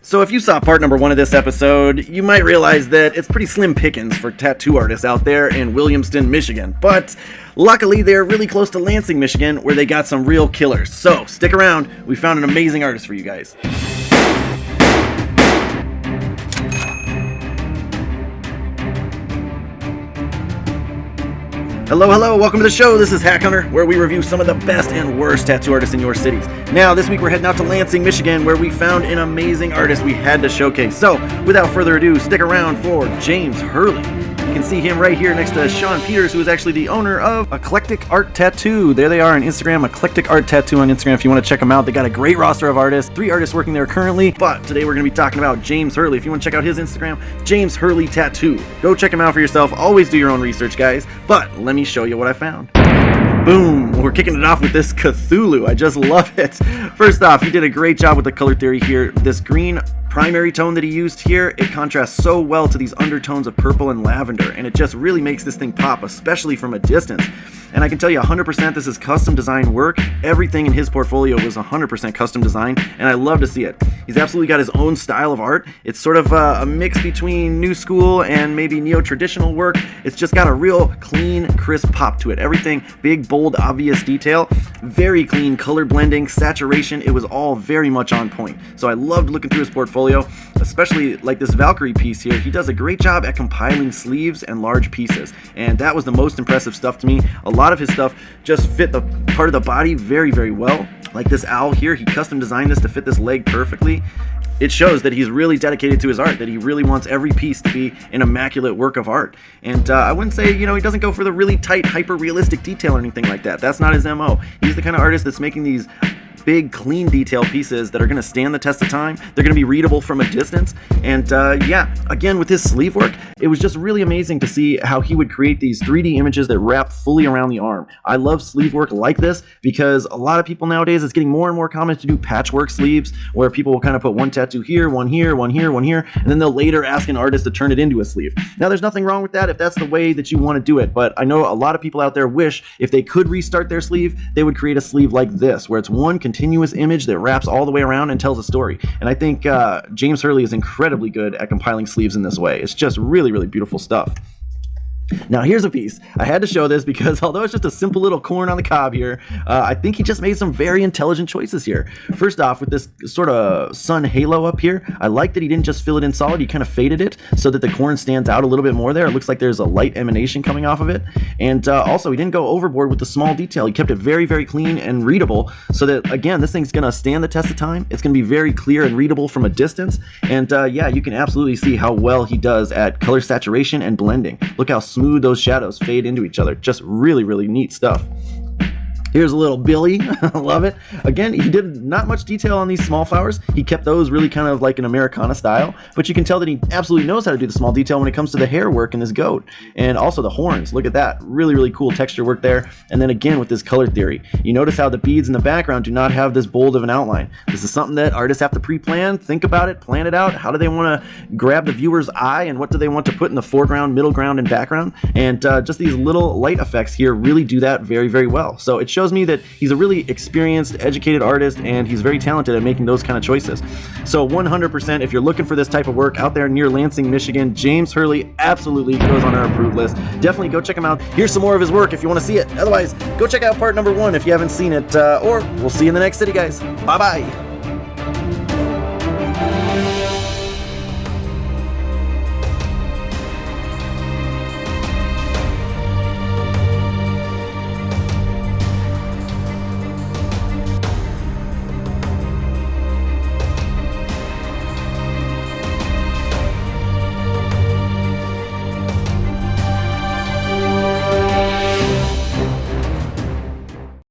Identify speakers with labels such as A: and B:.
A: So if you saw part number 1 of this episode, you might realize that it's pretty slim pickings for tattoo artists out there in Williamston, Michigan. But luckily, they're really close to Lansing, Michigan, where they got some real killers. So stick around, we found an amazing artist for you guys. Hello, welcome to the show. This is Hack Hunter, where we review some of the best and worst tattoo artists in your cities. Now, this week we're heading out to Lansing, Michigan, where we found an amazing artist we had to showcase. So, without further ado, stick around for James Hurley. You can see him right here next to Sean Peters, who is actually the owner of Eclectic Art Tattoo. There they are on Instagram, Eclectic Art Tattoo on Instagram if you want to check them out. They got a great roster of artists, 3 artists working there currently, but today we're going to be talking about James Hurley. If you want to check out his Instagram, James Hurley Tattoo. Go check him out for yourself. Always do your own research, guys. But let me show you what I found. Boom! We're kicking it off with this Cthulhu. I just love it. First off, he did a great job with the color theory here. This green primary tone that he used here, it contrasts so well to these undertones of purple and lavender, and it just really makes this thing pop, especially from a distance. And I can tell you 100% this is custom design work. Everything in his portfolio was 100% custom design, and I love to see it. He's absolutely got his own style of art. It's sort of a mix between new school and maybe neo-traditional work. It's just got a real clean, crisp pop to it. Everything big, bold, obvious detail. Very clean color blending, saturation. It was all very much on point. So I loved looking through his portfolio, especially like this Valkyrie piece here. He does a great job at compiling sleeves and large pieces, and that was the most impressive stuff to me. A lot of his stuff just fit the part of the body very, very well. Like this owl here, he custom designed this to fit this leg perfectly. It shows that he's really dedicated to his art, that he really wants every piece to be an immaculate work of art. And I wouldn't say, he doesn't go for the really tight, hyper-realistic detail or anything like that. That's not his MO. He's the kind of artist that's making these big, clean detail pieces that are going to stand the test of time. They're going to be readable from a distance. And again, with his sleeve work, it was just really amazing to see how he would create these 3D images that wrap fully around the arm. I love sleeve work like this because a lot of people nowadays, it's getting more and more common to do patchwork sleeves where people will kind of put one tattoo here, one here, one here, one here, and then they'll later ask an artist to turn it into a sleeve. Now, there's nothing wrong with that if that's the way that you want to do it, but I know a lot of people out there wish if they could restart their sleeve, they would create a sleeve like this, where it's one continuous image that wraps all the way around and tells a story. And I think James Hurley is incredibly good at compiling sleeves in this way. It's just really, really beautiful stuff. Now here's a piece. I had to show this because although it's just a simple little corn on the cob here, I think he just made some very intelligent choices here. First off, with this sort of sun halo up here, I like that he didn't just fill it in solid, he kind of faded it so that the corn stands out a little bit more there. It looks like there's a light emanation coming off of it. And also, he didn't go overboard with the small detail. He kept it very, very clean and readable so that, again, this thing's going to stand the test of time. It's going to be very clear and readable from a distance. And yeah, you can absolutely see how well he does at color saturation and blending. Look how smooth those shadows fade into each other. Just really, really neat stuff. Here's a little Billy. I love it. Again, he did not much detail on these small flowers. He kept those really kind of like an Americana style, but you can tell that he absolutely knows how to do the small detail when it comes to the hair work in this goat. And also the horns. Look at that. Really, really cool texture work there. And then again with this color theory. You notice how the beads in the background do not have this bold of an outline. This is something that artists have to pre-plan, think about it, plan it out. How do they want to grab the viewer's eye and what do they want to put in the foreground, middle ground, and background? And just these little light effects here really do that very, very well. So it shows me that he's a really experienced, educated artist, and he's very talented at making those kind of choices. So 100%, if you're looking for this type of work out there near Lansing, Michigan, James Hurley absolutely goes on our approved list. Definitely go check him out. Here's some more of his work if you want to see it. Otherwise, go check out part number 1 if you haven't seen it, or we'll see you in the next city, guys. Bye-bye.